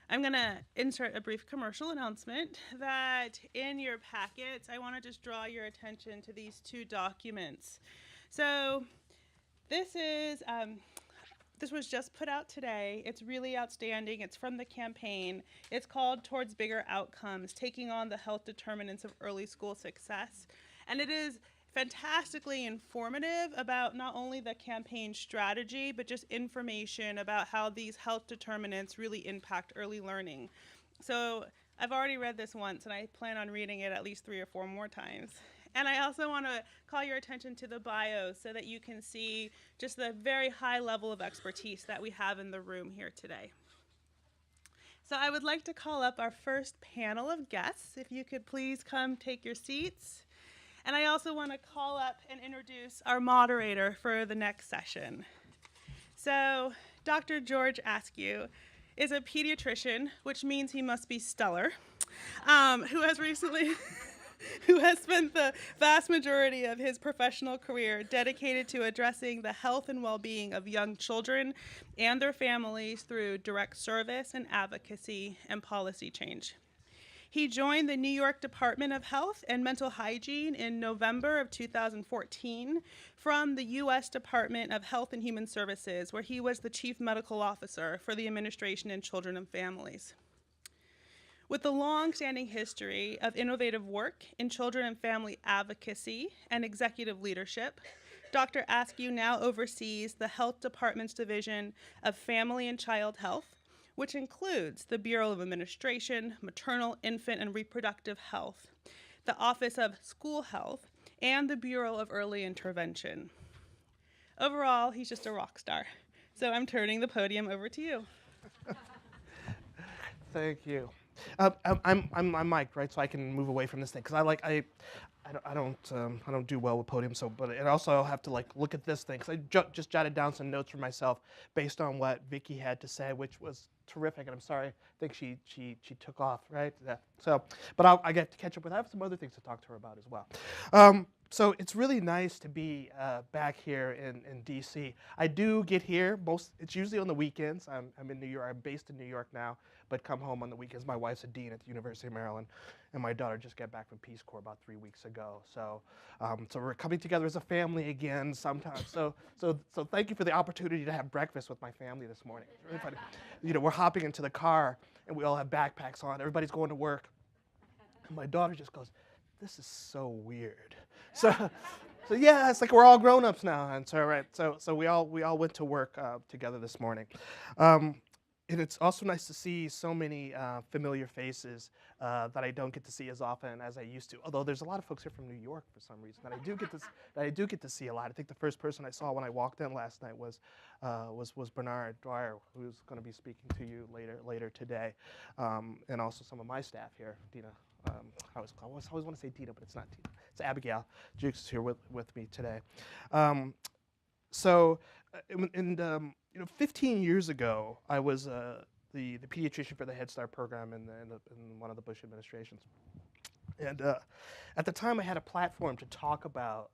I'm going to insert a brief commercial announcement that in your packets, I want to just draw your attention to these two documents. So this is this was just put out today. It's really outstanding. It's from the campaign. It's called Towards Bigger Outcomes, Taking on the Health Determinants of Early School Success. And it is fantastically informative about not only the campaign strategy, but just information about how these health determinants really impact early learning. So I've already read this once, and I plan on reading it at least 3 or 4 more times. And I also want to call your attention to the bio so that you can see just the very high level of expertise that we have in the room here today. So I would like to call up our first panel of guests. If you could please come take your seats. And I also want to call up and introduce our moderator for the next session. So Dr. George Askew is a pediatrician, which means he must be stellar, who has recently who has spent the vast majority of his professional career dedicated to addressing the health and well-being of young children and their families through direct service and advocacy and policy change. He joined the New York Department of Health and Mental Hygiene in November of 2014 from the U.S. Department of Health and Human Services, where he was the Chief Medical Officer for the Administration in Children and Families. With a long-standing history of innovative work in children and family advocacy and executive leadership, Dr. Askew now oversees the Health Department's Division of Family and Child Health, which includes the Bureau of Administration, Maternal, Infant, and Reproductive Health, the Office of School Health, and the Bureau of Early Intervention. Overall, he's just a rock star. So I'm turning the podium over to you. Thank you. I'm mic'd, right? So I can move away from this thing because I don't do well with podiums. So, but and also I'll have to look at this thing because I just jotted down some notes for myself based on what Vicki had to say, which was terrific. And I'm sorry, I think she took off, right? Yeah. So, but I get to catch up with. I have some other things to talk to her about as well. So it's really nice to be back here in DC. I do get here it's usually on the weekends. I'm in New York. I'm based in New York now, but come home on the weekends. My wife's a dean at the University of Maryland, and my daughter just got back from Peace Corps about 3 weeks ago. So we're coming together as a family again sometimes. So thank you for the opportunity to have breakfast with my family this morning. It's really funny. We're hopping into the car, and we all have backpacks on. Everybody's going to work, and my daughter just goes, "This is so weird." So yeah, it's like we're all grown-ups now, and so right. So we all went to work together this morning, and it's also nice to see so many familiar faces that I don't get to see as often as I used to. Although there's a lot of folks here from New York for some reason that I do get to see a lot. I think the first person I saw when I walked in last night was Bernard Dwyer, who's going to be speaking to you later today, and also some of my staff here, Dina. I always want to say Dina, but it's not Dina. It's Abigail Jukes is here with me today. 15 years ago, I was the pediatrician for the Head Start program in one of the Bush administrations. And at the time, I had a platform to talk about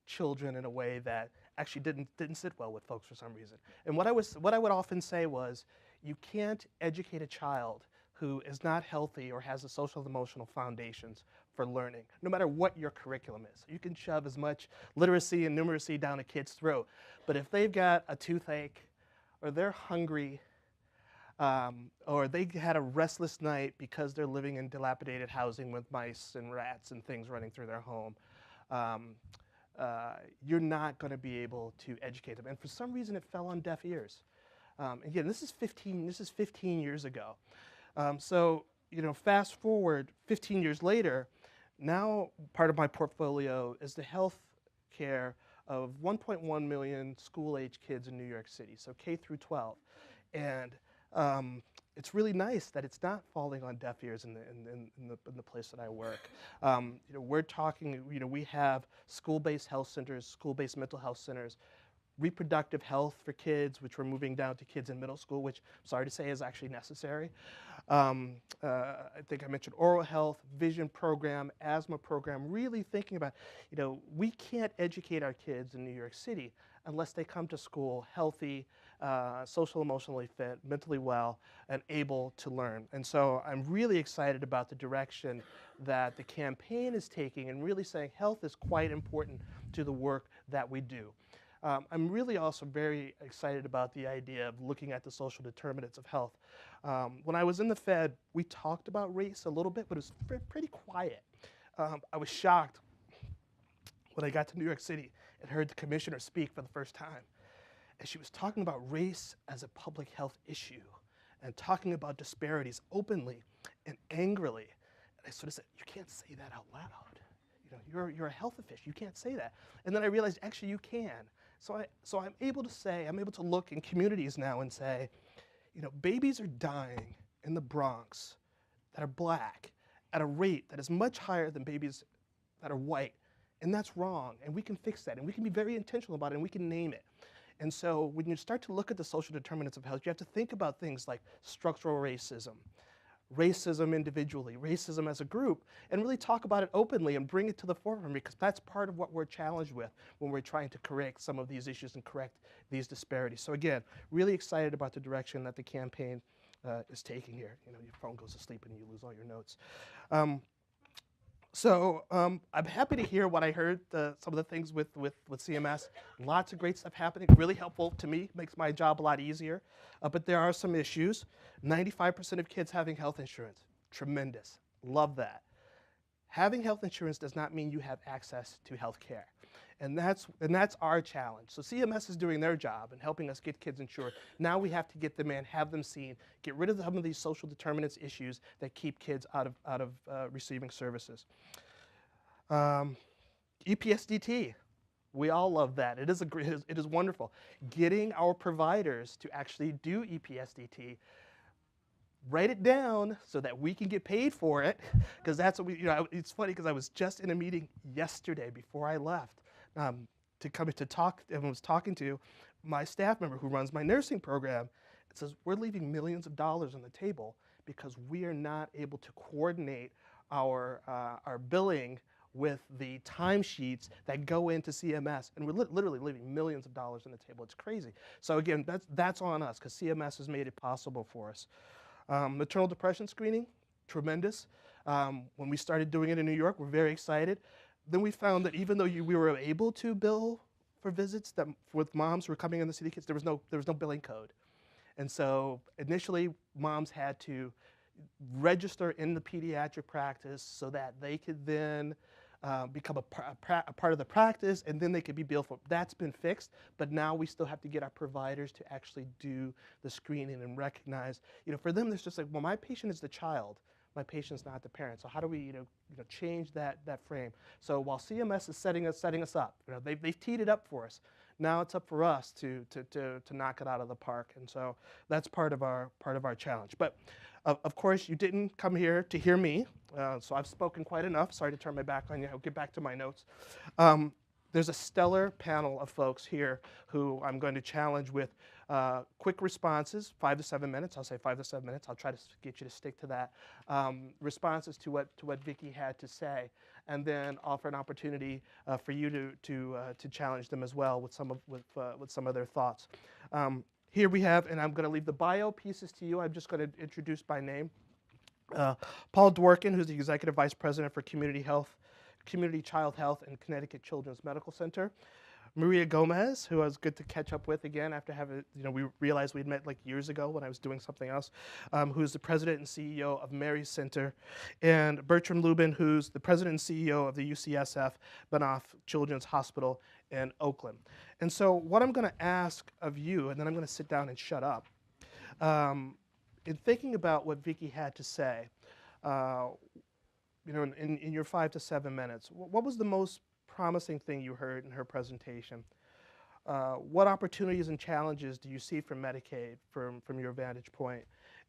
children in a way that actually didn't sit well with folks for some reason. And what I would often say was, you can't educate a child who is not healthy or has the social and emotional foundations for learning, no matter what your curriculum is. You can shove as much literacy and numeracy down a kid's throat, but if they've got a toothache, or they're hungry, or they had a restless night because they're living in dilapidated housing with mice and rats and things running through their home, you're not going to be able to educate them. And for some reason, it fell on deaf ears. Again, this is 15 years ago. Fast forward 15 years later, now part of my portfolio is the health care of 1.1 million school-age kids in New York City, so K through 12. And it's really nice that it's not falling on deaf ears in the place that I work. We're talking, we have school-based health centers, school-based mental health centers, reproductive health for kids, which we're moving down to kids in middle school, which I'm sorry to say is actually necessary. I think I mentioned oral health, vision program, asthma program, really thinking about, we can't educate our kids in New York City unless they come to school healthy social emotionally fit, mentally well, and able to learn. And so I'm really excited about the direction that the campaign is taking and really saying health is quite important to the work that we do. I'm really also very excited about the idea of looking at the social determinants of health. When I was in the Fed, we talked about race a little bit, but it was pretty quiet. I was shocked when I got to New York City and heard the commissioner speak for the first time. And she was talking about race as a public health issue and talking about disparities openly and angrily. And I sort of said, you can't say that out loud. You know, you're a health official, you can't say that. And then I realized, actually, you can. So I'm able to say, I'm able to look in communities now and say, you know, babies are dying in the Bronx that are black at a rate that is much higher than babies that are white. And that's wrong, and we can fix that, and we can be very intentional about it, and we can name it. And so when you start to look at the social determinants of health, you have to think about things like structural racism, racism individually, racism as a group, and really talk about it openly and bring it to the forefront, because that's part of what we're challenged with when we're trying to correct some of these issues and correct these disparities. So again, really excited about the direction that the campaign is taking here. You know, your phone goes to sleep and you lose all your notes. I'm happy to hear what I heard, some of the things with CMS. Lots of great stuff happening, really helpful to me, makes my job a lot easier. But there are some issues. 95% of kids having health insurance, tremendous, love that. Having health insurance does not mean you have access to health care. And that's our challenge. So CMS is doing their job and helping us get kids insured. Now we have to get them in, have them seen, get rid of some of these social determinants issues that keep kids out of receiving services. EPSDT, we all love that. It is wonderful. Getting our providers to actually do EPSDT, write it down so that we can get paid for it, because that's what we, you know, it's funny because I was just in a meeting yesterday before I left to come to talk, and was talking to my staff member who runs my nursing program. It says, we're leaving millions of dollars on the table because we are not able to coordinate our billing with the timesheets that go into CMS, and we're literally leaving millions of dollars on the table. It's crazy. So again, that's on us, because CMS has made it possible for us. Maternal depression screening, tremendous. When we started doing it in New York, we're very excited. Then we found that even though we were able to bill for visits that with moms who were coming in to see the kids, there was no billing code. And so initially, moms had to register in the pediatric practice so that they could then become a part of the practice, and then they could be billed for. That's been fixed, but now we still have to get our providers to actually do the screening and recognize, you know, for them, there's just like, well, my patient is the child, my patient's not the parent. So how do we, you know, change that frame? So while CMS is setting us up, you know, they've teed it up for us. Now it's up for us to knock it out of the park, and so that's part of our challenge. But of course, you didn't come here to hear me, so I've spoken quite enough. Sorry to turn my back on you. I'll get back to my notes. There's a stellar panel of folks here who I'm going to challenge with quick responses, 5 to 7 minutes. I'll say 5 to 7 minutes. I'll try to get you to stick to that. Responses to what Vicki had to say, and then offer an opportunity for you to challenge them as well with some of their thoughts. Here we have, and I'm going to leave the bio pieces to you. I'm just going to introduce by name. Paul Dworkin, who's the Executive Vice President for Community Child Health and Connecticut Children's Medical Center. Maria Gomez, who I was good to catch up with again after having, you know, we realized we'd met like years ago when I was doing something else, who's the President and CEO of Mary's Center, and Bertram Lubin, who's the President and CEO of the UCSF Banoff Children's Hospital in Oakland. And so what I'm going to ask of you, and then I'm going to sit down and shut up, in thinking about what Vicki had to say, you know, in your 5 to 7 minutes, what was the most promising thing you heard in her presentation? What opportunities and challenges do you see from Medicaid from your vantage point?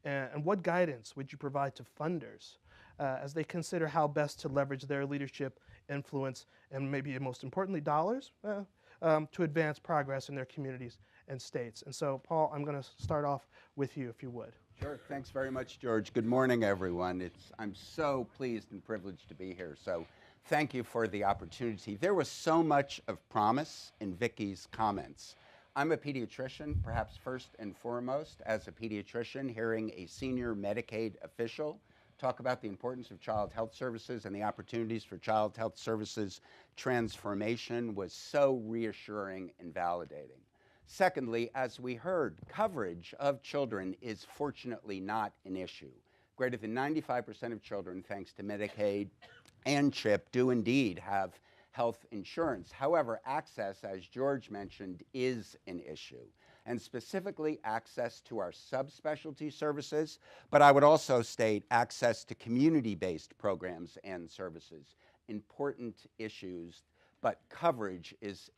And what guidance would you provide to funders as they consider how best to leverage their leadership, influence, and maybe most importantly, dollars to advance progress in their communities and states? And so, Paul, I'm going to start off with you, if you would. Sure. Thanks very much, George. Good morning, everyone. I'm so pleased and privileged to be here. So thank you for the opportunity. There was so much of promise in Vicki's comments. I'm a pediatrician, perhaps first and foremost. As a pediatrician, hearing a senior Medicaid official talk about the importance of child health services and the opportunities for child health services transformation was so reassuring and validating. Secondly, as we heard, coverage of children is fortunately not an issue. Greater than 95% of children, thanks to Medicaid and CHIP, do indeed have health insurance. However, access, as George mentioned, is an issue, and specifically access to our subspecialty services, but I would also state access to community-based programs and services. Important issues, but coverage is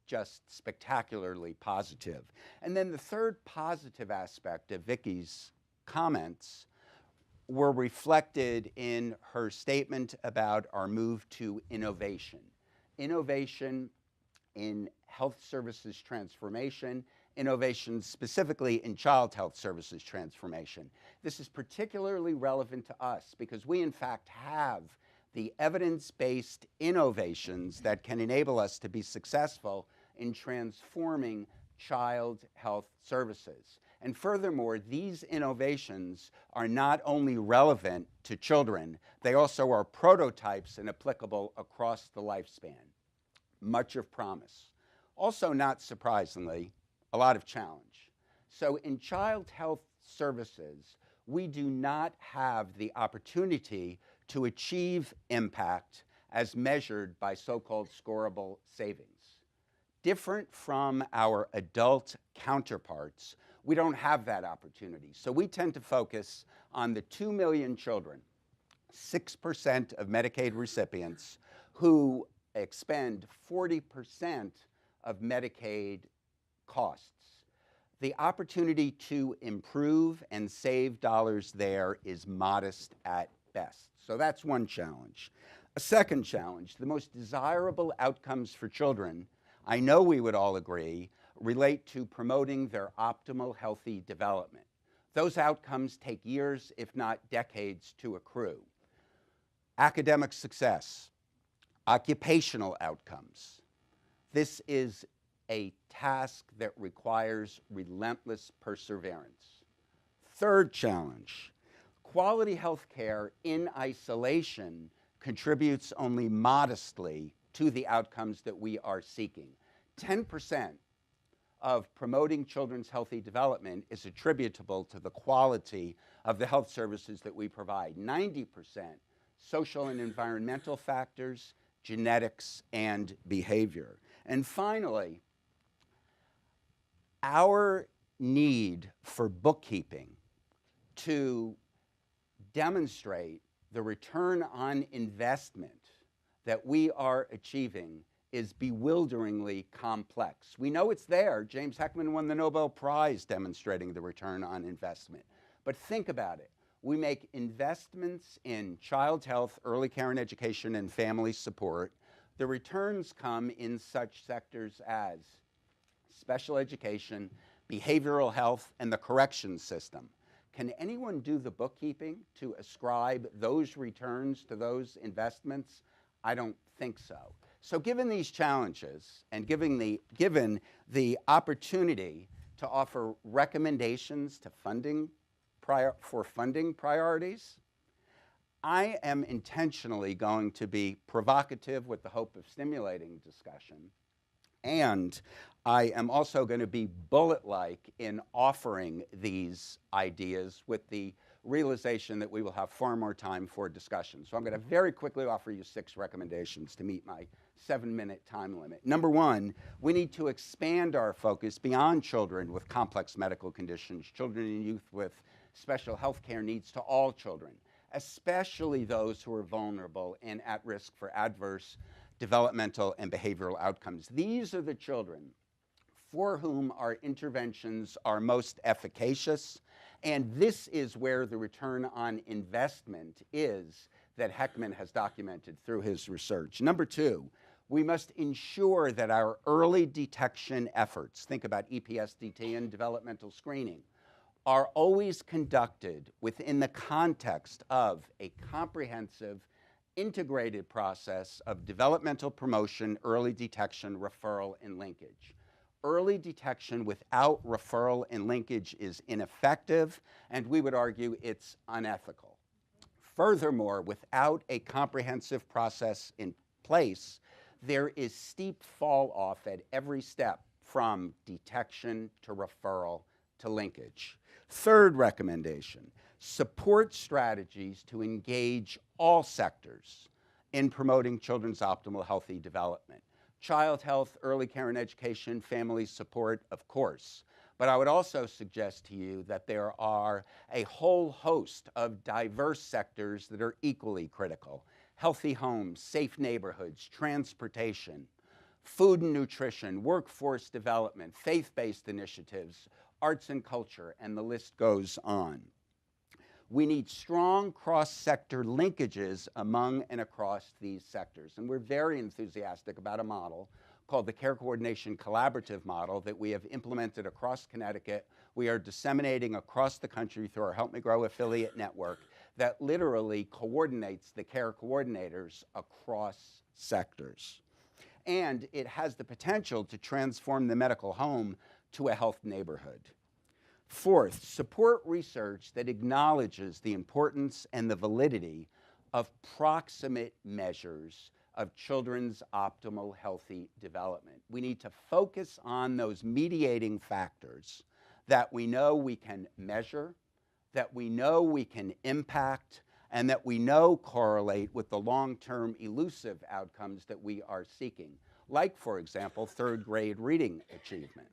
just spectacularly positive. And then the third positive aspect of Vicki's comments were reflected in her statement about our move to innovation. Innovation in health services transformation, innovation specifically in child health services transformation. This is particularly relevant to us because we in fact have the evidence-based innovations that can enable us to be successful in transforming child health services. And furthermore, these innovations are not only relevant to children, they also are prototypes and applicable across the lifespan. Much of promise. Also, not surprisingly, a lot of challenge. So in child health services, we do not have the opportunity to achieve impact as measured by so-called scorable savings. Different from our adult counterparts, we don't have that opportunity. So we tend to focus on the 2 million children, 6% of Medicaid recipients, who expend 40% of Medicaid costs. The opportunity to improve and save dollars there is modest at best. So that's one challenge. A second challenge, the most desirable outcomes for children, I know we would all agree, relate to promoting their optimal healthy development. Those outcomes take years, if not decades, to accrue. Academic success, occupational outcomes. This is a task that requires relentless perseverance. Third challenge, quality health care in isolation contributes only modestly to the outcomes that we are seeking. 10% of promoting children's healthy development is attributable to the quality of the health services that we provide. 90% social and environmental factors, genetics, and behavior. And finally, our need for bookkeeping to demonstrate the return on investment that we are achieving is bewilderingly complex. We know it's there. James Heckman won the Nobel Prize demonstrating the return on investment. But think about it. We make investments in child health, early care and education, and family support. The returns come in such sectors as special education, behavioral health, and the corrections system. Can anyone do the bookkeeping to ascribe those returns to those investments? I don't think so. So given these challenges and given the opportunity to offer recommendations to funding priorities, I am intentionally going to be provocative with the hope of stimulating discussion. And I am also going to be bullet-like in offering these ideas with the realization that we will have far more time for discussion. So I'm going to very quickly offer you 6 recommendations to meet my 7-minute time limit. Number one, we need to expand our focus beyond children with complex medical conditions, children and youth with special health care needs, to all children, especially those who are vulnerable and at risk for adverse developmental and behavioral outcomes. These are the children for whom our interventions are most efficacious, and this is where the return on investment is that Heckman has documented through his research. Number two, we must ensure that our early detection efforts, think about EPSDT and developmental screening, are always conducted within the context of a comprehensive, integrated process of developmental promotion, early detection, referral, and linkage. Early detection without referral and linkage is ineffective, and we would argue it's unethical. Furthermore, without a comprehensive process in place, there is steep fall off at every step from detection to referral to linkage. Third recommendation, support strategies to engage all sectors in promoting children's optimal healthy development. Child health, early care and education, family support, of course. But I would also suggest to you that there are a whole host of diverse sectors that are equally critical. Healthy homes, safe neighborhoods, transportation, food and nutrition, workforce development, faith-based initiatives, arts and culture, and the list goes on. We need strong cross-sector linkages among and across these sectors. And we're very enthusiastic about a model called the Care Coordination Collaborative Model that we have implemented across Connecticut. We are disseminating across the country through our Help Me Grow affiliate network that literally coordinates the care coordinators across sectors. And it has the potential to transform the medical home to a health neighborhood. Fourth, support research that acknowledges the importance and the validity of proximate measures of children's optimal healthy development. We need to focus on those mediating factors that we know we can measure, that we know we can impact, and that we know correlate with the long-term elusive outcomes that we are seeking, like, for example, third grade reading achievement.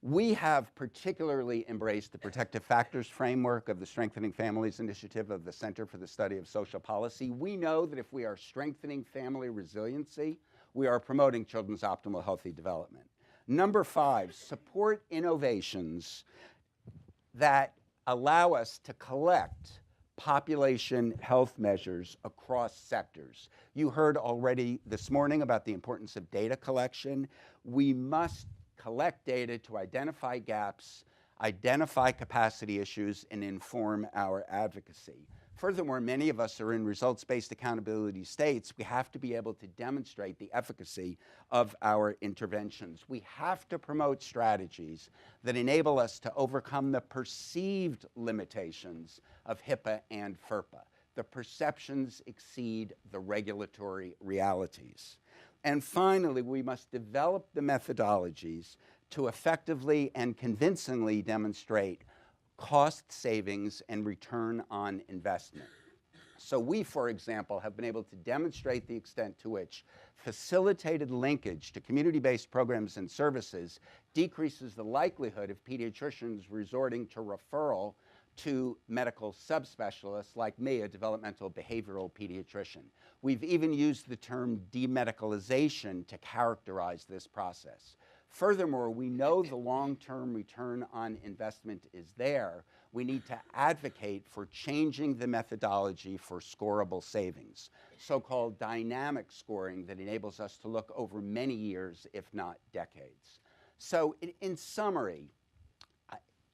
We have particularly embraced the protective factors framework of the Strengthening Families Initiative of the Center for the Study of Social Policy. We know that if we are strengthening family resiliency, we are promoting children's optimal healthy development. Number 5, support innovations that allow us to collect population health measures across sectors. You heard already this morning about the importance of data collection. We must collect data to identify gaps, identify capacity issues, and inform our advocacy. Furthermore, many of us are in results-based accountability states. We have to be able to demonstrate the efficacy of our interventions. We have to promote strategies that enable us to overcome the perceived limitations of HIPAA and FERPA. The perceptions exceed the regulatory realities. And finally, we must develop the methodologies to effectively and convincingly demonstrate cost savings and return on investment. So we, for example, have been able to demonstrate the extent to which facilitated linkage to community-based programs and services decreases the likelihood of pediatricians resorting to referral to medical subspecialists like me, a developmental behavioral pediatrician. We've even used the term demedicalization to characterize this process. Furthermore, we know the long-term return on investment is there. We need to advocate for changing the methodology for scorable savings, so-called dynamic scoring that enables us to look over many years, if not decades. So in summary,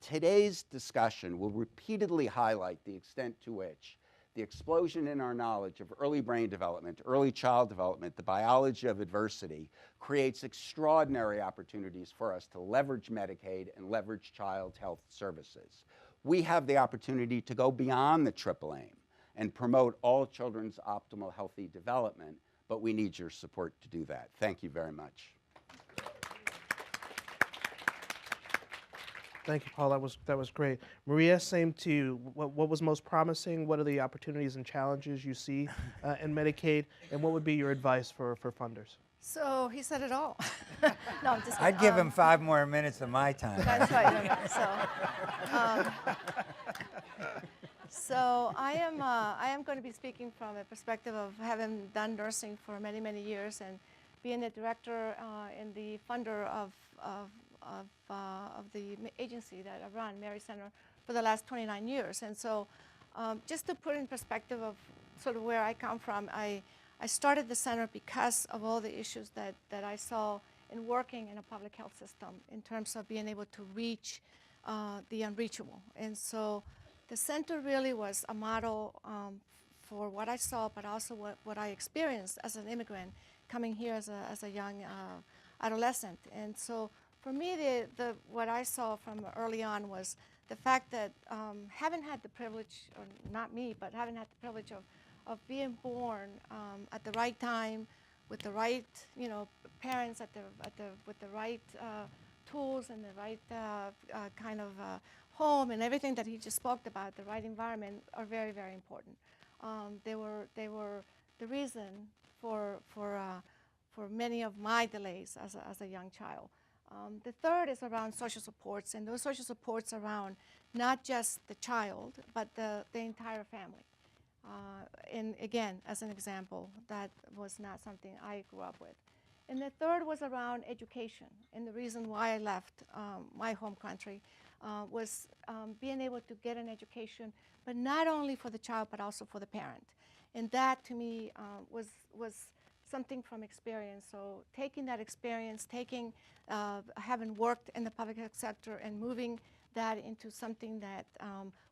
today's discussion will repeatedly highlight the extent to which the explosion in our knowledge of early brain development, early child development, the biology of adversity, creates extraordinary opportunities for us to leverage Medicaid and leverage child health services. We have the opportunity to go beyond the triple aim and promote all children's optimal healthy development, but we need your support to do that. Thank you very much. Thank you, Paul. That was great. Maria, same to you. What was most promising? What are the opportunities and challenges you see in Medicaid? And what would be your advice for funders? So he said it all. No, I'm just I'd give him 5 more minutes of my time. That's right. So I am going to be speaking from a perspective of having done nursing for many, many years and being a director and the funder of the agency that I run, Mary Center, for the last 29 years. And so just to put in perspective of sort of where I come from, I started the center because of all the issues that I saw in working in a public health system in terms of being able to reach the unreachable. And so the center really was a model for what I saw, but also what I experienced as an immigrant coming here as a young adolescent. And so for me, what I saw from early on was the fact that having had the privilege, or not me, but having had the privilege of being born at the right time, with the right, parents with the right tools and the right kind of home and everything that he just spoke about, the right environment, are very, very important. They were the reason for many of my delays as a young child. The third is around social supports, and those social supports around not just the child, but the entire family. And again, as an example, that was not something I grew up with. And the third was around education. And the reason why I left my home country was being able to get an education, but not only for the child, but also for the parent. And that, to me, was something from experience. So taking that experience, having worked in the public health sector and moving that into something that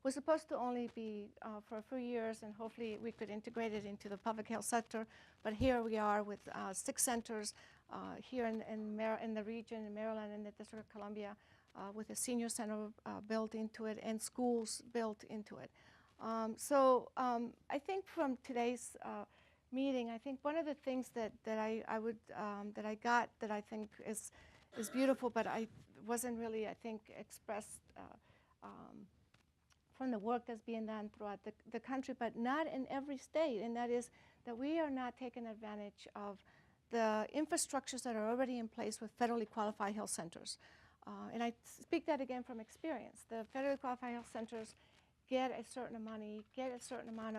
was supposed to only be for a few years, and hopefully we could integrate it into the public health sector. But here we are with 6 centers here in the region, in Maryland, in the District of Columbia, with a senior center built into it and schools built into it. So I think from today's meeting, I think one of the things that I got that I think is beautiful, but I wasn't really, I think, expressed from the work that's being done throughout the country, but not in every state, and that is that we are not taking advantage of the infrastructures that are already in place with federally qualified health centers. And I speak that again from experience. The federally qualified health centers get a certain money, get a certain amount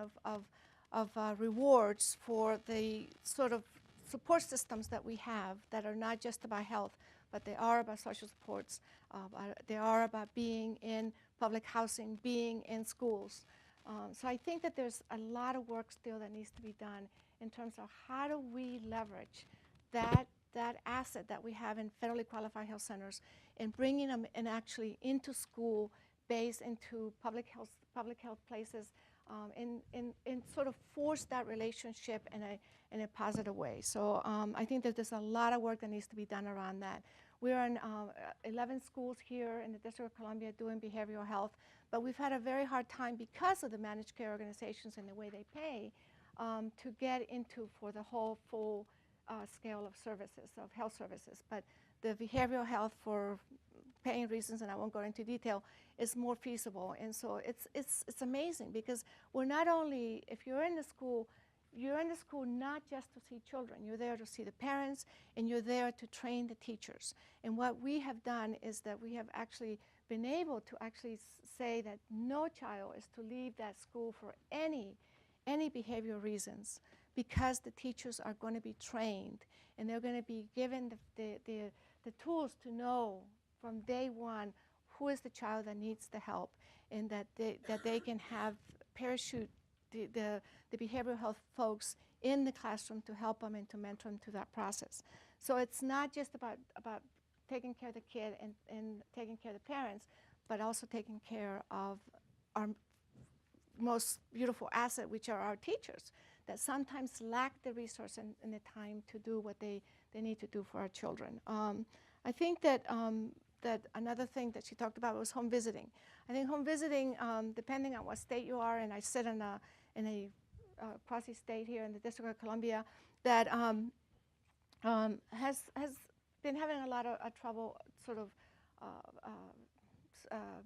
of rewards for the sort of support systems that we have that are not just about health, but they are about social supports. They are about being in public housing, being in schools. So I think that there's a lot of work still that needs to be done in terms of how do we leverage that asset that we have in federally qualified health centers and bringing them and actually into school, based into public health places, and sort of force that relationship in a positive way. So I think that there's a lot of work that needs to be done around that. We're in 11 schools here in the District of Columbia doing behavioral health, but we've had a very hard time because of the managed care organizations and the way they pay to get into for the whole full scale of services, of health services. But the behavioral health, for paying reasons, and I won't go into detail, is more feasible. And so it's amazing because we're not only, if you're in the school not just to see children, you're there to see the parents, and you're there to train the teachers. And what we have done is that we have actually been able to actually say that no child is to leave that school for any behavioral reasons, because the teachers are going to be trained and they're going to be given the tools to know from day one who is the child that needs the help, and that they can have parachute the behavioral health folks in the classroom to help them and to mentor them through that process. So it's not just about taking care of the kid and taking care of the parents, but also taking care of our most beautiful asset, which are our teachers, that sometimes lack the resource and the time to do what they need to do for our children. I think that another thing that she talked about was home visiting. I think home visiting, depending on what state you are, and I sit in a quasi-state here in the District of Columbia, that has been having a lot of trouble sort of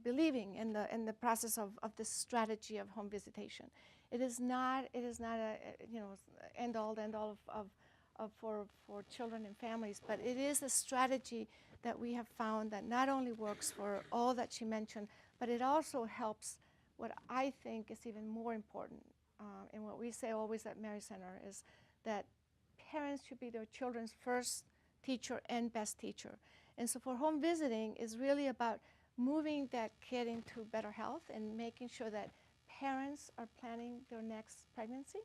believing in the process of this strategy of home visitation. It is not a end all of for children and families, but it is a strategy that we have found that not only works for all that she mentioned, but it also helps what I think is even more important, and what we say always at Mary Center is that parents should be their children's first teacher and best teacher. And so for home visiting is really about moving that kid into better health and making sure that parents are planning their next pregnancy,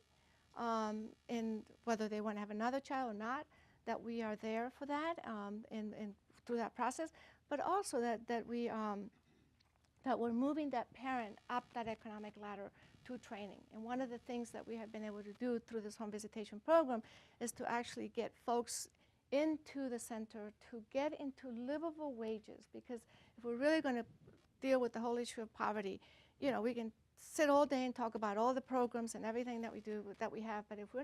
and whether they want to have another child or not, that we are there for that, and through that process, but also that we're moving that parent up that economic ladder to training. And one of the things that we have been able to do through this home visitation program is to actually get folks into the center to get into livable wages, because if we're really going to deal with the whole issue of poverty, you know, we can sit all day and talk about all the programs and everything that we do, that we have, but if we're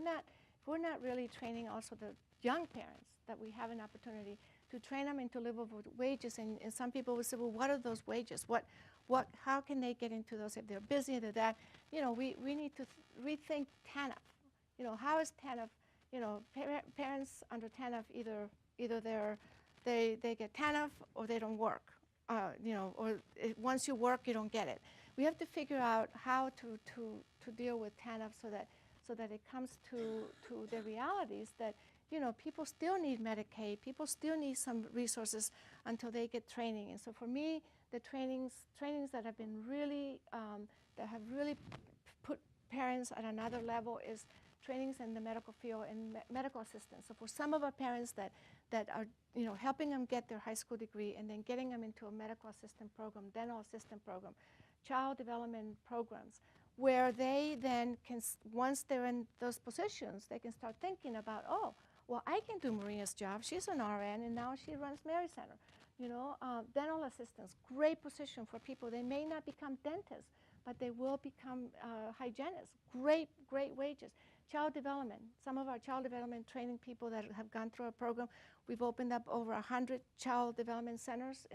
not really training also the young parents, that we have an opportunity to train them into livable wages. And some people will say, well, what are those wages? How can they get into those if they're busy, they're that? You know, we need to rethink TANF. You know, how is TANF, you know, parents under TANF, either they get TANF or they don't work. You know, or once you work, you don't get it. We have to figure out how to deal with TANF so that it comes to the realities that, you know, people still need Medicaid, people still need some resources until they get training. And so for me, the trainings that have been really, that have really put parents at another level is trainings in the medical field and medical assistance. So for some of our parents that are, you know, helping them get their high school degree and then getting them into a medical assistant program, dental assistant program, child development programs, where they then can, once they're in those positions, they can start thinking about, oh, well, I can do Maria's job. She's an RN, and now she runs Mary Center. You know, dental assistants, great position for people. They may not become dentists, but they will become hygienists. Great wages. Child development. Some of our child development training people that have gone through our program, we've opened up over 100 child development centers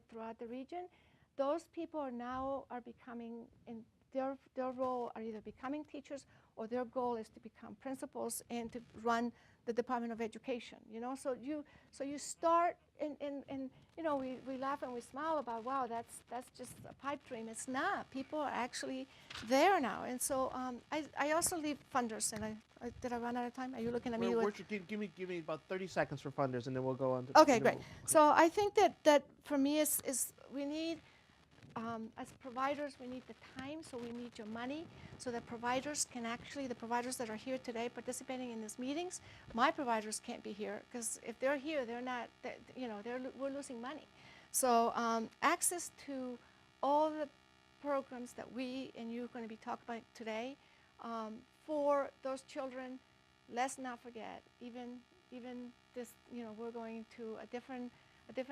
throughout the region. Those people are becoming, in their role, are either becoming teachers or their goal is to become principals and to run the Department of Education. You know, so you start in you know, we laugh and we smile about, wow, that's just a pipe dream. It's not. People are actually there now. And so I also leave funders, and did I run out of time? Are you looking at me? Give me about 30 seconds for funders, and then we'll go on to. Okay, great. So I think that for me is we need, as providers, we need the time, so we need your money, so that providers can actually, the providers that are here today participating in these meetings, my providers can't be here, because if they're here, they're not, you know, we're losing money. So access to all the programs that we and you are going to be talking about today, for those children, let's not forget, even this, you know, we're going to a different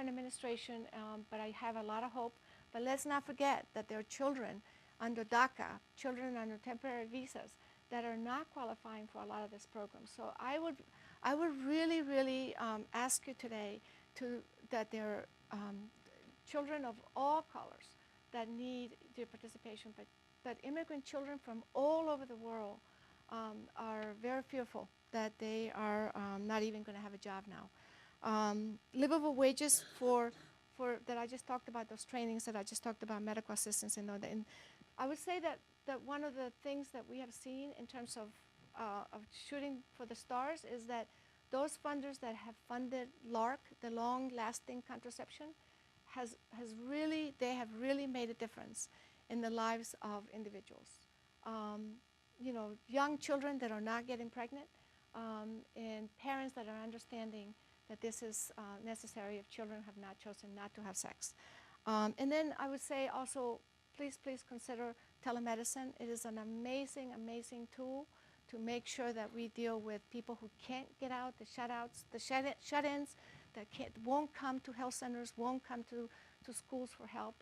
administration, but I have a lot of hope. But let's not forget that there are children under DACA, children under temporary visas, that are not qualifying for a lot of this program. So I would really ask you today that there are children of all colors that need your participation, but immigrant children from all over the world are very fearful that they are not even going to have a job now. Livable wages for that I just talked about, those trainings that I just talked about, medical assistance and all that. And I would say that one of the things that we have seen in terms of shooting for the stars is that those funders that have funded LARC, the long-lasting contraception, they have really made a difference in the lives of individuals. You know, young children that are not getting pregnant, and parents that are understanding that this is necessary if children have not chosen not to have sex. And then I would say also, please consider telemedicine. It is an amazing tool to make sure that we deal with people who can't get out, the shut-outs, the shut-ins, that won't come to health centers, won't come to schools for help.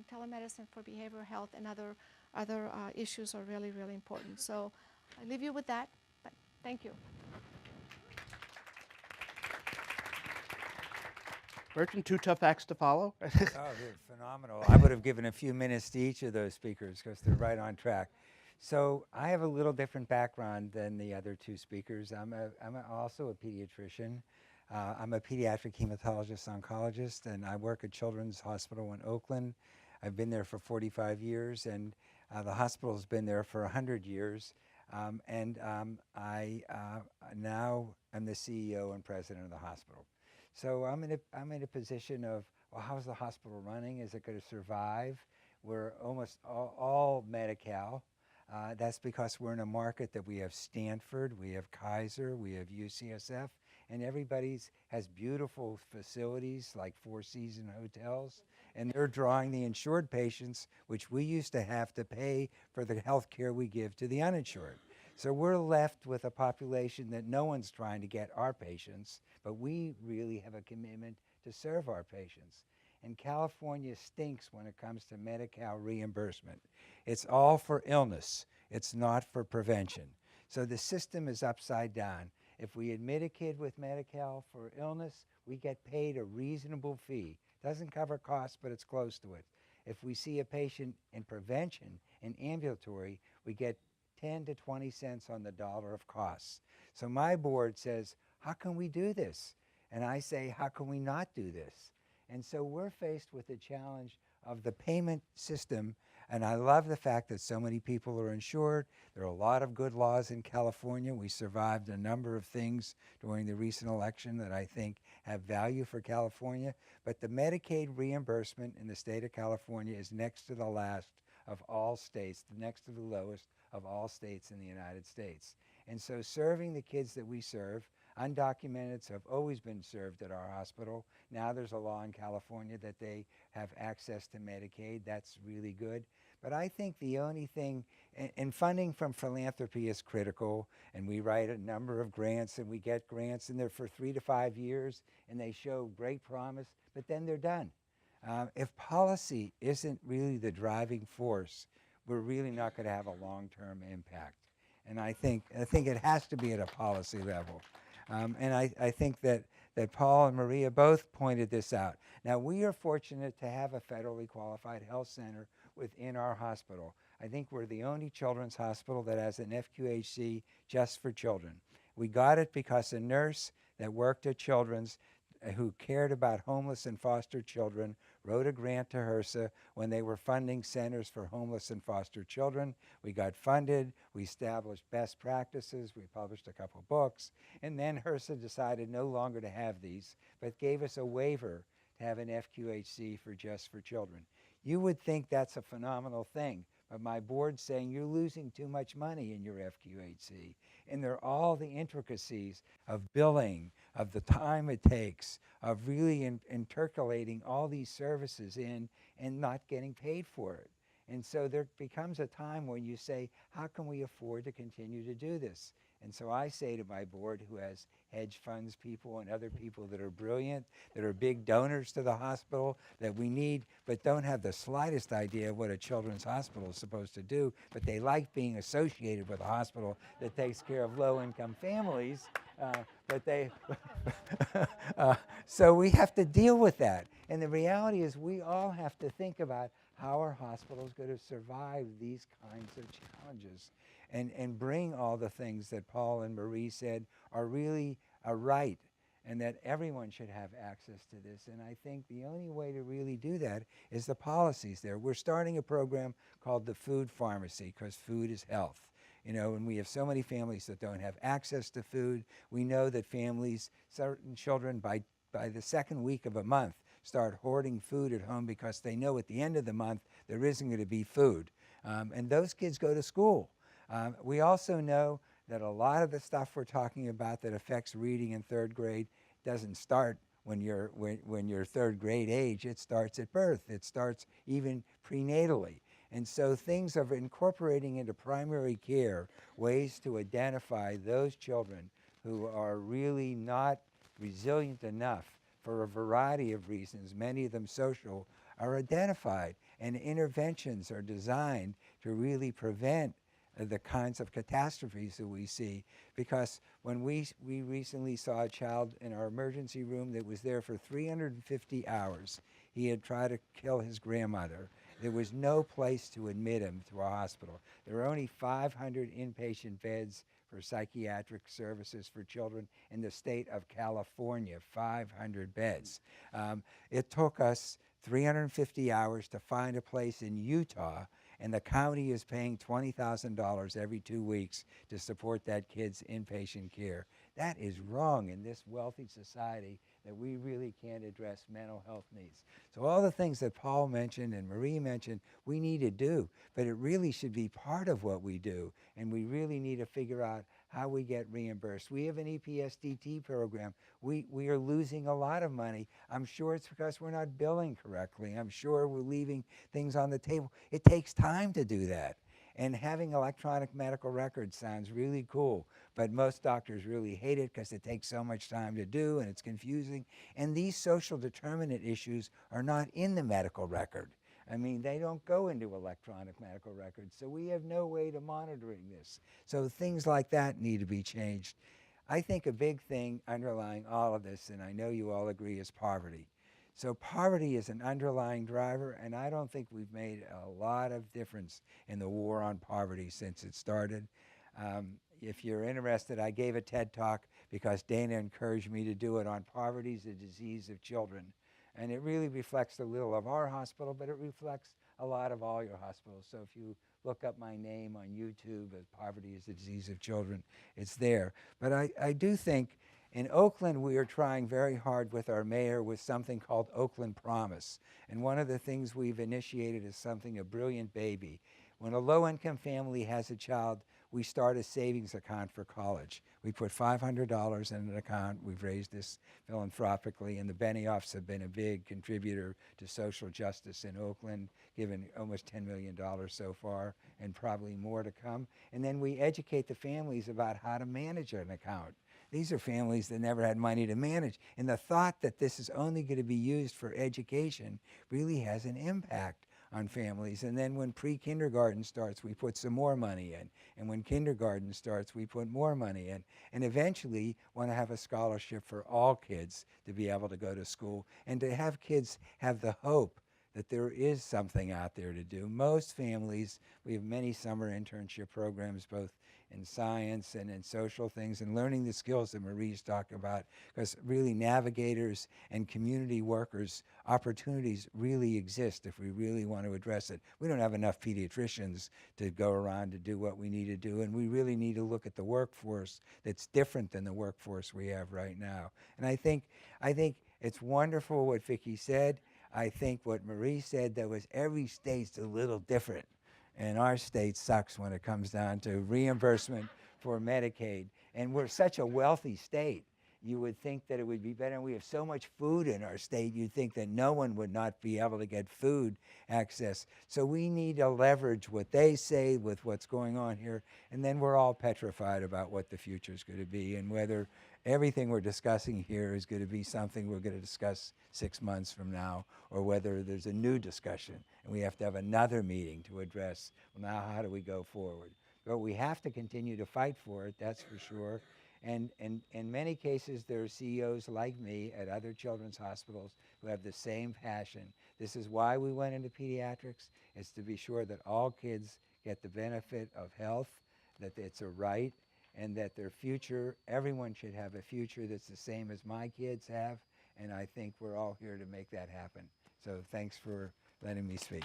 Telemedicine for behavioral health and other issues are really important. So I leave you with that, but thank you. Bertrand, 2 tough acts to follow. Oh, they're phenomenal. I would have given a few minutes to each of those speakers because they're right on track. So I have a little different background than the other 2 speakers. I'm also a pediatrician. I'm a pediatric hematologist oncologist, and I work at Children's Hospital in Oakland. I've been there for 45 years, and the hospital's been there for 100 years. I now am the CEO and president of the hospital. So I'm in a position of, well, how's the hospital running? Is it going to survive? We're almost all Medi-Cal. That's because we're in a market that we have Stanford, we have Kaiser, we have UCSF, and everybody's has beautiful facilities like 4-season hotels, and they're drawing the insured patients, which we used to have to pay for the health care we give to the uninsured. So we're left with a population that no one's trying to get our patients, but we really have a commitment to serve our patients. And California stinks when it comes to Medi-Cal reimbursement. It's all for illness. It's not for prevention. So the system is upside down. If we admit a kid with Medi-Cal for illness, we get paid a reasonable fee. Doesn't cover costs, but it's close to it. If we see a patient in prevention, in ambulatory, we get 10 to 20 cents on the dollar of costs. So my board says, how can we do this? And I say, how can we not do this? And so we're faced with the challenge of the payment system. And I love the fact that so many people are insured. There are a lot of good laws in California. We survived a number of things during the recent election that I think have value for California. But the Medicaid reimbursement in the state of California is next to the last of all states, next to the lowest of all states in the United States. And so serving the kids that we serve, undocumenteds have always been served at our hospital. Now there's a law in California that they have access to Medicaid. That's really good. But I think the only thing, and funding from philanthropy is critical, and we write a number of grants, and we get grants in there for 3 to 5 years, and they show great promise, but then they're done. If policy isn't really the driving force, we're really not going to have a long-term impact. And I think it has to be at a policy level. And I think that Paul and Maria both pointed this out. Now, we are fortunate to have a federally qualified health center within our hospital. I think we're the only children's hospital that has an FQHC just for children. We got it because a nurse that worked at Children's who cared about homeless and foster children wrote a grant to HRSA when they were funding centers for homeless and foster children. We got funded, we established best practices, we published a couple books, and then HRSA decided no longer to have these, but gave us a waiver to have an FQHC for just for children. You would think that's a phenomenal thing, but my board's saying you're losing too much money in your FQHC. And there are all the intricacies of billing, of the time it takes, of really intercalating all these services in and not getting paid for it. And so there becomes a time when you say, how can we afford to continue to do this? And so I say to my board, who has hedge funds people and other people that are brilliant, that are big donors to the hospital, that we need, but don't have the slightest idea of what a children's hospital is supposed to do, but they like being associated with a hospital that takes care of low-income families. So we have to deal with that. And the reality is we all have to think about how our hospital is going to survive these kinds of challenges and bring all the things that Paul and Marie said are really a right and that everyone should have access to this. And I think the only way to really do that is the policies there. We're starting a program called the Food Pharmacy because food is health. You know, and we have so many families that don't have access to food. We know that families, certain children, by the second week of a month, start hoarding food at home because they know at the end of the month there isn't going to be food. And those kids go to school. We also know that a lot of the stuff we're talking about that affects reading in third grade doesn't start when you're third grade age. It starts at birth. It starts even prenatally. And so things of incorporating into primary care ways to identify those children who are really not resilient enough for a variety of reasons, many of them social, are identified. And interventions are designed to really prevent the kinds of catastrophes that we see. Because when we recently saw a child in our emergency room that was there for 350 hours, he had tried to kill his grandmother. There was no place to admit him to a hospital. There were only 500 inpatient beds for psychiatric services for children in the state of California, 500 beds. It took us 350 hours to find a place in Utah, and the county is paying $20,000 every 2 weeks to support that kid's inpatient care. That is wrong in this wealthy society that we really can't address mental health needs. So all the things that Paul mentioned and Marie mentioned, we need to do, but it really should be part of what we do, and we really need to figure out how we get reimbursed. We have an EPSDT program. We are losing a lot of money. I'm sure it's because we're not billing correctly. I'm sure we're leaving things on the table. It takes time to do that. And having electronic medical records sounds really cool, but most doctors really hate it because it takes so much time to do and it's confusing. And these social determinant issues are not in the medical record. I mean, they don't go into electronic medical records, so we have no way to monitoring this. So things like that need to be changed. I think a big thing underlying all of this, and I know you all agree, is poverty. So poverty is an underlying driver, and I don't think we've made a lot of difference in the war on poverty since it started. If you're interested, I gave a TED Talk because Dana encouraged me to do it on poverty as a disease of children. And it really reflects a little of our hospital, but it reflects a lot of all your hospitals. So if you look up my name on YouTube as Poverty is the Disease of Children, it's there. But I do think in Oakland, we are trying very hard with our mayor with something called Oakland Promise. And one of the things we've initiated is something, a Brilliant Baby. When a low-income family has a child, we start a savings account for college. We put $500 in an account. We've raised this philanthropically, and the Benioffs have been a big contributor to social justice in Oakland, given almost $10 million so far, and probably more to come. And then we educate the families about how to manage an account. These are families that never had money to manage. And the thought that this is only going to be used for education really has an impact on families. And then when pre-kindergarten starts, we put some more money in. And when kindergarten starts, we put more money in. And eventually want to have a scholarship for all kids to be able to go to school and to have kids have the hope that there is something out there to do. Most families, we have many summer internship programs, both in science and in social things, and learning the skills that Marie's talked about, because really navigators and community workers, opportunities really exist if we really want to address it. We don't have enough pediatricians to go around to do what we need to do, and we really need to look at the workforce that's different than the workforce we have right now. And I think it's wonderful what Vicki said. I think what Marie said, that was every state's a little different. And our state sucks when it comes down to reimbursement for Medicaid. And we're such a wealthy state. You would think that it would be better. And we have so much food in our state, you'd think that no one would not be able to get food access. So we need to leverage what they say with what's going on here. And then we're all petrified about what the future is going to be and whether everything we're discussing here is going to be something we're going to discuss 6 months from now, or whether there's a new discussion and we have to have another meeting to address, well, now how do we go forward? But we have to continue to fight for it, that's for sure. And in many cases, there are CEOs like me at other children's hospitals who have the same passion. This is why we went into pediatrics. It's to be sure that all kids get the benefit of health, that it's a right, and that their future, everyone should have a future that's the same as my kids have. And I think we're all here to make that happen. So thanks for letting me speak.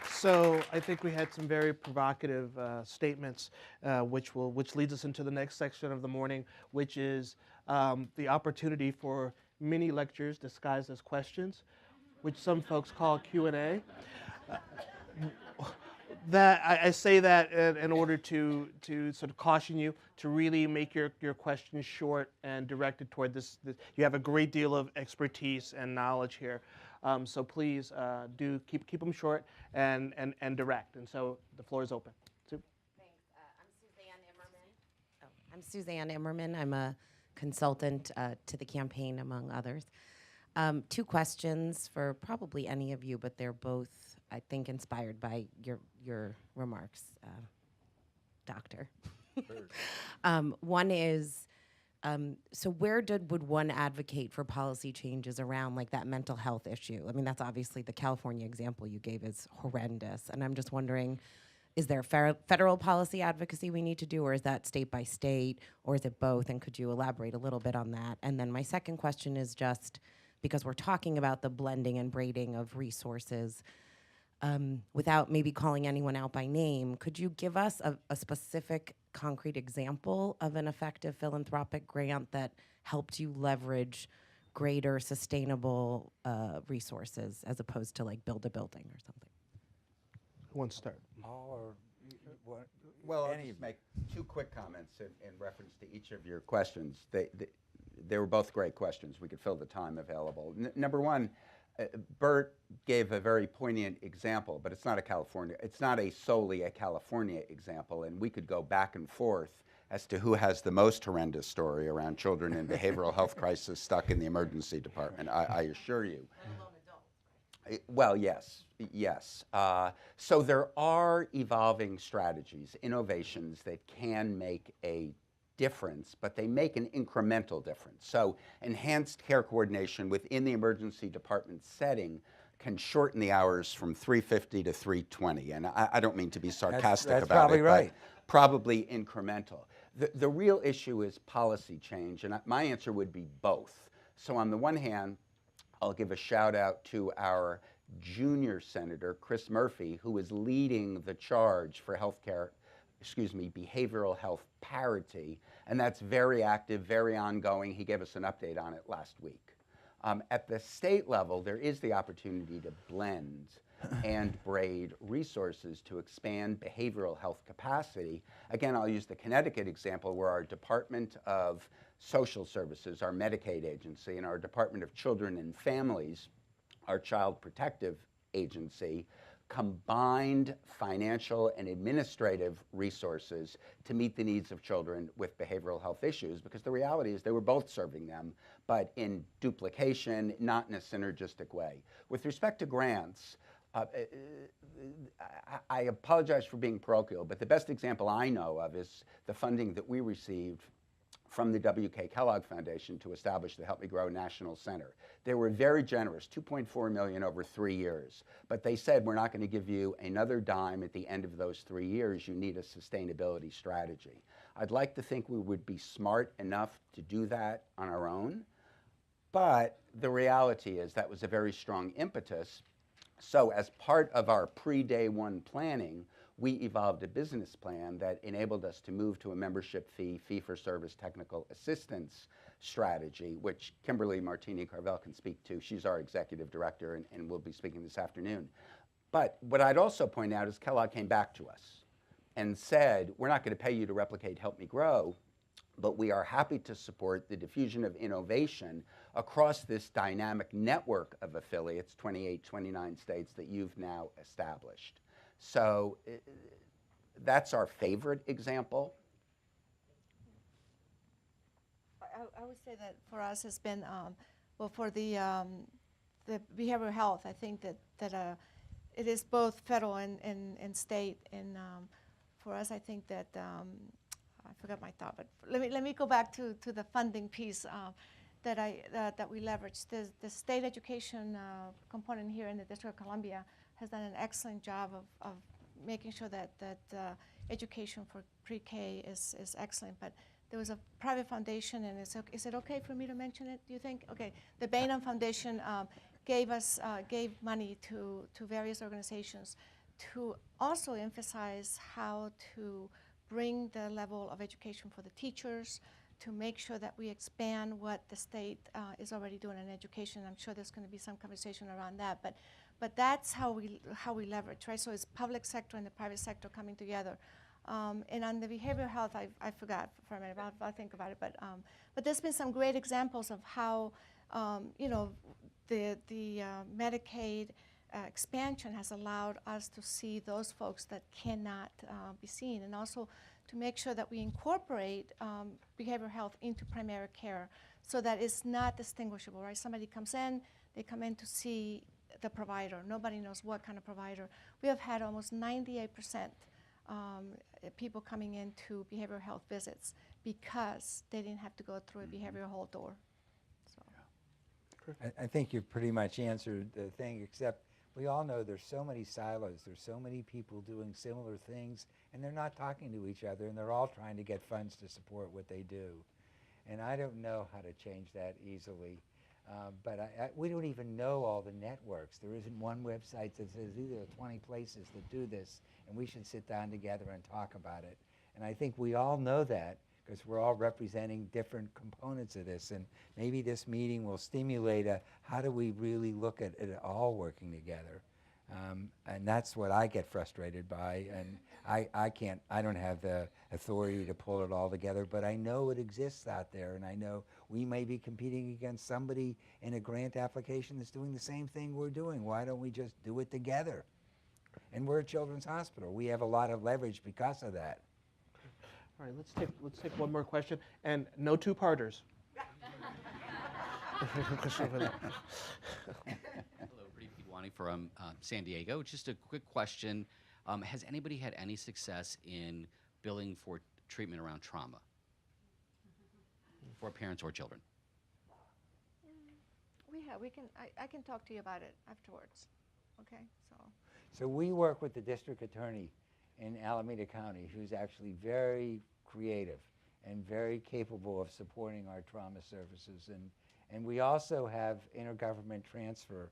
So I think we had some very provocative statements, which leads us into the next section of the morning, which is the opportunity for mini lectures disguised as questions, which some folks call Q&A. That I say that in order to sort of caution you to really make your questions short and directed toward this. You have a great deal of expertise and knowledge here, so please do keep them short and direct. And so the floor is open. Sue? Thanks. I'm Suzanne Immerman. I'm a consultant to the campaign, among others. 2 questions for probably any of you, but they're both, I think, inspired by your remarks, Doctor. One is, so where would one advocate for policy changes around like that mental health issue? I mean, that's obviously the California example you gave is horrendous, and I'm just wondering, is there federal policy advocacy we need to do, or is that state by state, or is it both? And could you elaborate a little bit on that? And then my second question is just, because we're talking about the blending and braiding of resources, without maybe calling anyone out by name, could you give us a specific concrete example of an effective philanthropic grant that helped you leverage greater sustainable resources as opposed to like build a building or something? Who wants to start? Well, I'll just make 2 quick comments in reference to each of your questions. They were both great questions. We could fill the time available. Number one, Bert gave a very poignant example, but it's not solely a California example, and we could go back and forth as to who has the most horrendous story around children in behavioral health crisis stuck in the emergency department, I assure you. Well, yes, yes. So there are evolving strategies, innovations that can make a difference, but they make an incremental difference. So enhanced care coordination within the emergency department setting can shorten the hours from 350 to 320. And I don't mean to be sarcastic that's about probably it, right. but probably incremental. The real issue is policy change, and my answer would be both. So on the one hand, I'll give a shout out to our junior senator, Chris Murphy, who is leading the charge for behavioral health parity, and that's very active, very ongoing. He gave us an update on it last week. At the state level, there is the opportunity to blend and braid resources to expand behavioral health capacity. Again, I'll use the Connecticut example where our Department of Social Services, our Medicaid agency, and our Department of Children and Families, our Child Protective Agency, combined financial and administrative resources to meet the needs of children with behavioral health issues, because the reality is they were both serving them, but in duplication, not in a synergistic way. With respect to grants, I apologize for being parochial, but the best example I know of is the funding that we received from the W.K. Kellogg Foundation to establish the Help Me Grow National Center. They were very generous, $2.4 million over 3 years, but they said, we're not going to give you another dime at the end of those 3 years. You need a sustainability strategy. I'd like to think we would be smart enough to do that on our own, but the reality is that was a very strong impetus. So as part of our pre-day one planning, we evolved a business plan that enabled us to move to a membership fee-for-service technical assistance strategy, which Kimberly Martini-Carvel can speak to. She's our executive director and will be speaking this afternoon. But what I'd also point out is Kellogg came back to us and said, we're not going to pay you to replicate Help Me Grow, but we are happy to support the diffusion of innovation across this dynamic network of affiliates, 28, 29 states that you've now established. So that's our favorite example. I would say that for us has been, well, for the behavioral health, I think that it is both federal and state. And for us, I think that, I forgot my thought, but let me go back to the funding piece that we leverage. The state education component here in the District of Columbia has done an excellent job of making sure that education for pre-K is excellent. But there was a private foundation, and is it okay for me to mention it, do you think? Okay, the Bainham Foundation gave money to various organizations to also emphasize how to bring the level of education for the teachers, to make sure that we expand what the state is already doing in education. I'm sure there's going to be some conversation around that, but that's how we leverage, right? So it's public sector and the private sector coming together. And on the behavioral health, I forgot for a minute. I'll think about it. But there's been some great examples of how the Medicaid expansion has allowed us to see those folks that cannot be seen, and also to make sure that we incorporate behavioral health into primary care so that it's not distinguishable, right? Somebody comes in, they come in to see the provider. Nobody knows what kind of provider. We have had almost 98% people coming into behavioral health visits because they didn't have to go through a behavioral health door. So. I think you've pretty much answered the thing, except we all know there's so many silos, there's so many people doing similar things, and they're not talking to each other, and they're all trying to get funds to support what they do. And I don't know how to change that easily. But we don't even know all the networks. There isn't one website that says these are 20 places that do this, and we should sit down together and talk about it. And I think we all know that because we're all representing different components of this. And maybe this meeting will stimulate how do we really look at it all working together. And that's what I get frustrated by. And I don't have the authority to pull it all together, but I know it exists out there, and I know we may be competing against somebody in a grant application that's doing the same thing we're doing. Why don't we just do it together? And we're a children's hospital. We have a lot of leverage because of that. All right, let's take one more question, and no two-parters. Hello, Bree Pidwani from San Diego. Just a quick question. Has anybody had any success in billing for treatment around trauma for parents or children? I can talk to you about it afterwards. Okay, So we work with the district attorney in Alameda County, who's actually very creative and very capable of supporting our trauma services. And we also have intergovernment transfer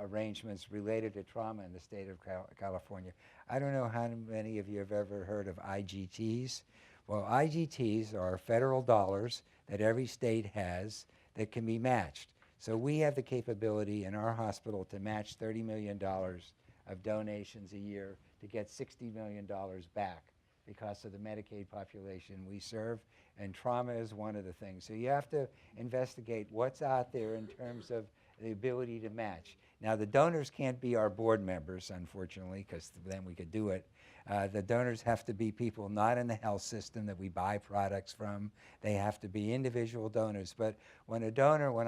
arrangements related to trauma in the state of California. I don't know how many of you have ever heard of IGTs. Well, IGTs are federal dollars that every state has that can be matched. So we have the capability in our hospital to match $30 million of donations a year to get $60 million back because of the Medicaid population we serve, and trauma is one of the things. So you have to investigate what's out there in terms of the ability to match. Now, the donors can't be our board members, unfortunately, because then we could do it. The donors have to be people not in the health system that we buy products from. They have to be individual donors. But when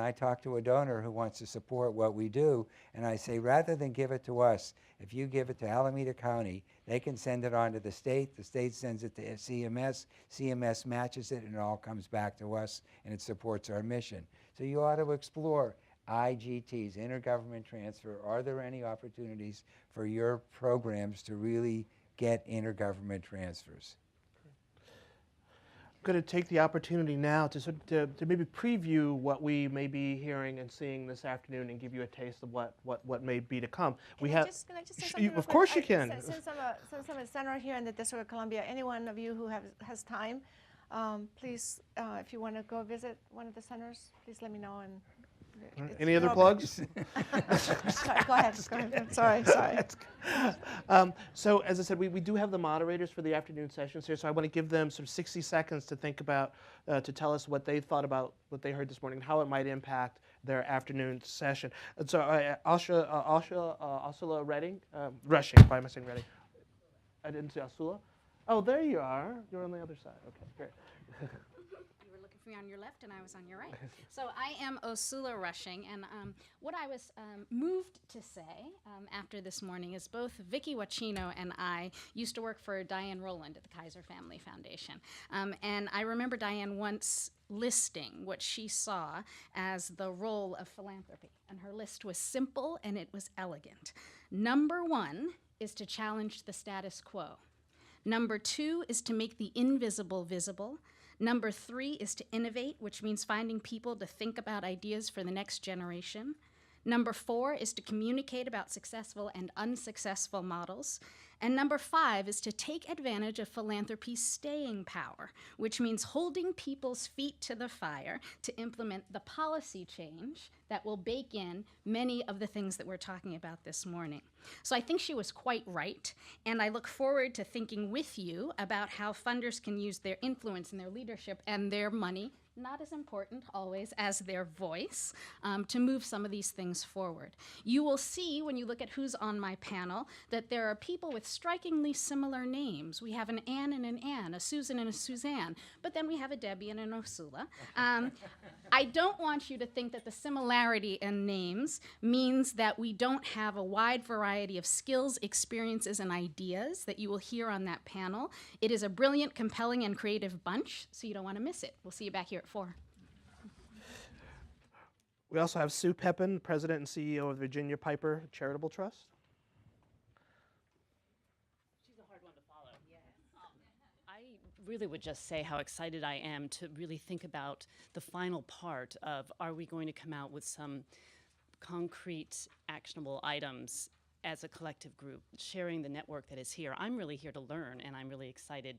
I talk to a donor who wants to support what we do, and I say, rather than give it to us, if you give it to Alameda County, they can send it on to the state sends it to CMS, CMS matches it, and it all comes back to us, and it supports our mission. So you ought to explore IGTs, intergovernment transfer. Are there any opportunities for your programs to really get intergovernment transfers? I'm going to take the opportunity now to maybe preview what we may be hearing and seeing this afternoon and give you a taste of what may be to come. Can I just say something real Of quick? course you can. Since I'm a senator here in the District of Columbia, any one of you who has time, please, if you want to go visit one of the centers, please let me know. And any other plugs? Sorry, go ahead. Sorry. So as I said, we do have the moderators for the afternoon sessions here, so I want to give them sort of 60 seconds to think about, to tell us what they thought about what they heard this morning, and how it might impact their afternoon session. And so Ursula Redding, Rushing, why am I saying Redding? I didn't say Ursula. Oh, there you are. You're on the other side. Okay, great. You were looking for me on your left and I was on your right. So I am Ursula Rushing, and what I was moved to say after this morning is both Vicki Wachino and I used to work for Diane Rowland at the Kaiser Family Foundation. And I remember Diane once listing what she saw as the role of philanthropy. And her list was simple and it was elegant. Number 1 is to challenge the status quo. Number 2 is to make the invisible visible. Number 3 is to innovate, which means finding people to think about ideas for the next generation. Number 4 is to communicate about successful and unsuccessful models. And number 5 is to take advantage of philanthropy's staying power, which means holding people's feet to the fire to implement the policy change that will bake in many of the things that we're talking about this morning. So I think she was quite right, and I look forward to thinking with you about how funders can use their influence and their leadership and their money, not as important always as their voice, to move some of these things forward. You will see when you look at who's on my panel that there are people with strikingly similar names. We have an Anne and an Anne, a Susan and a Suzanne, but then we have a Debbie and an Ursula. I don't want you to think that the similarity in names means that we don't have a wide variety of skills, experiences, and ideas that you will hear on that panel. It is a brilliant, compelling, and creative bunch, so you don't want to miss it. We'll see you back here at 4. We also have Sue Pepin, President and CEO of Virginia Piper Charitable Trust. She's a hard one to follow. I really would just say how excited I am to really think about the final part of, are we going to come out with some concrete, actionable items as a collective group, sharing the network that is here. I'm really here to learn, and I'm really excited.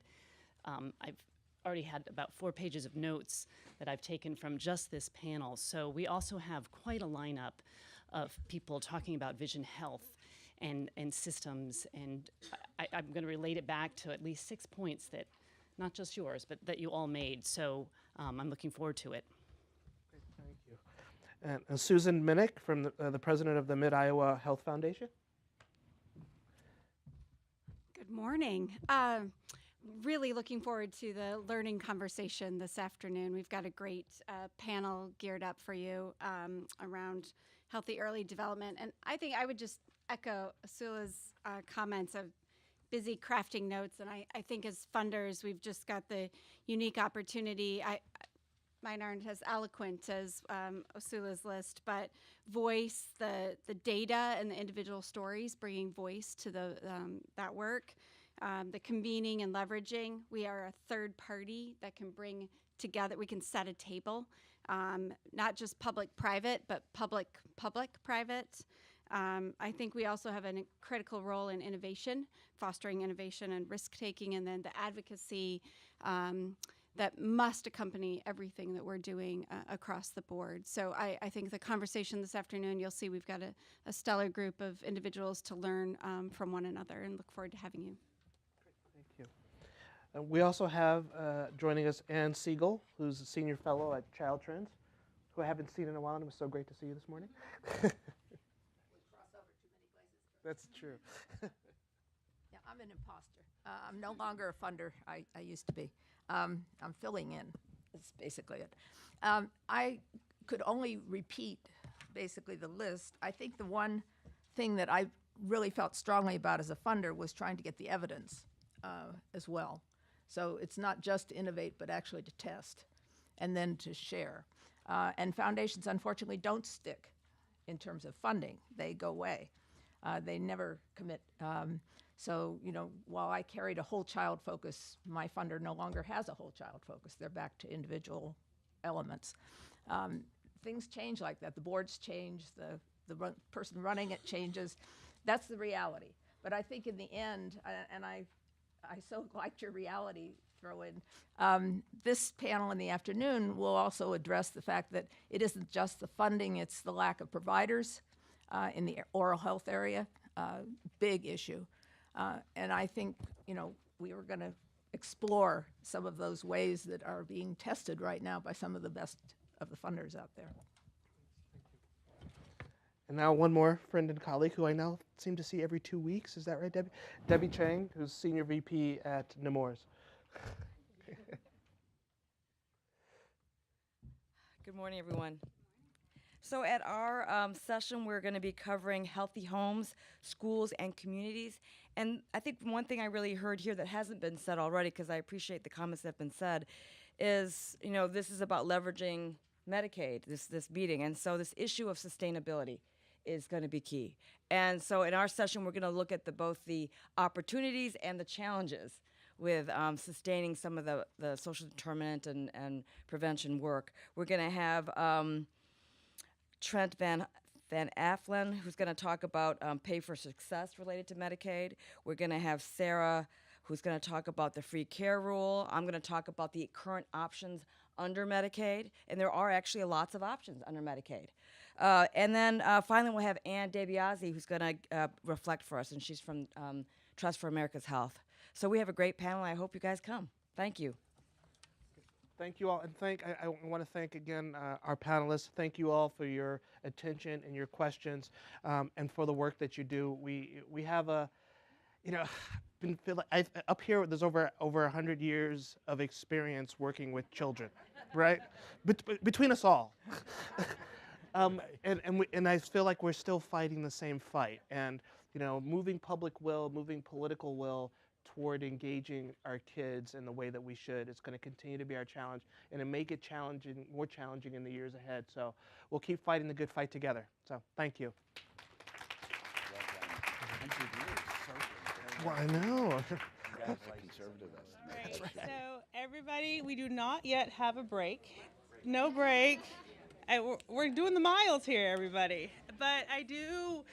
I've already had about 4 pages of notes that I've taken from just this panel. So we also have quite a lineup of people talking about vision health. and systems. And I'm going to relate it back to at least 6 points that, not just yours, but that you all made. So I'm looking forward to it. Great, thank you. And Susan Minnick, from the president of the Mid-Iowa Health Foundation. Good morning. Really looking forward to the learning conversation this afternoon. We've got a great panel geared up for you around healthy early development. And I think I would just echo Asula's comments of busy crafting notes. And I think as funders, we've just got the unique opportunity. Mine aren't as eloquent as Osula's list, but voice, the data and the individual stories, bringing voice to that work. The convening and leveraging. We are a third party that can bring together, we can set a table, not just public-private, but public-private. I think we also have a critical role in innovation, fostering innovation and risk-taking, and then the advocacy that must accompany everything that we're doing across the board. So I think the conversation this afternoon, you'll see we've got a stellar group of individuals to learn from one another, and look forward to having you. We also have joining us Ann Siegel, who's a senior fellow at Child Trends, who I haven't seen in a while, and it was so great to see you this morning. That's true. Yeah, I'm an imposter. I'm no longer a funder. I used to be. I'm filling in. That's basically it. I could only repeat basically the list. I think the one thing that I really felt strongly about as a funder was trying to get the evidence as well. So it's not just to innovate, but actually to test and then to share. And foundations, unfortunately, don't stick in terms of funding. They go away. They never commit. So, while I carried a whole child focus, my funder no longer has a whole child focus. They're back to individual elements. Things change like that. The boards change. The person running it changes. That's the reality. But I think in the end, and I so liked your reality throw in. This panel in the afternoon will also address the fact that it isn't just the funding, it's the lack of providers in the oral health area, big issue. And I think, we were going to explore some of those ways that are being tested right now by some of the best of the funders out there. And now one more friend and colleague who I now seem to see every 2 weeks. Is that right, Debbie? Debbie Chang, who's Senior VP at Nemours. Good morning, everyone. So at our session, we're going to be covering healthy homes, schools, and communities. And I think one thing I really heard here that hasn't been said already, because I appreciate the comments that have been said, is, this is about leveraging Medicaid, this meeting. And so this issue of sustainability is going to be key. And so in our session, we're going to look at both the opportunities and the challenges with sustaining some of the social determinant and prevention work. We're going to have Trent Van Afflen, who's going to talk about pay for success related to Medicaid. We're going to have Sarah, who's going to talk about the free care rule. I'm going to talk about the current options under Medicaid, and there are actually lots of options under Medicaid. And then finally, we'll have Ann DeBiase, who's going to reflect for us, and she's from Trust for America's Health. So we have a great panel. I hope you guys come. Thank you. Thank you all, and I want to thank again our panelists. Thank you all for your attention and your questions, and for the work that you do. We have up here. There's over 100 years of experience working with children, right? Between us all, and I feel like we're still fighting the same fight. And moving public will, moving political will toward engaging our kids in the way that we should. It's going to continue to be our challenge, and to make it more challenging in the years ahead. So we'll keep fighting the good fight together. So thank you. Well, I know. Right. So everybody, we do not yet have a break. No break. We're doing the miles here, everybody. But I do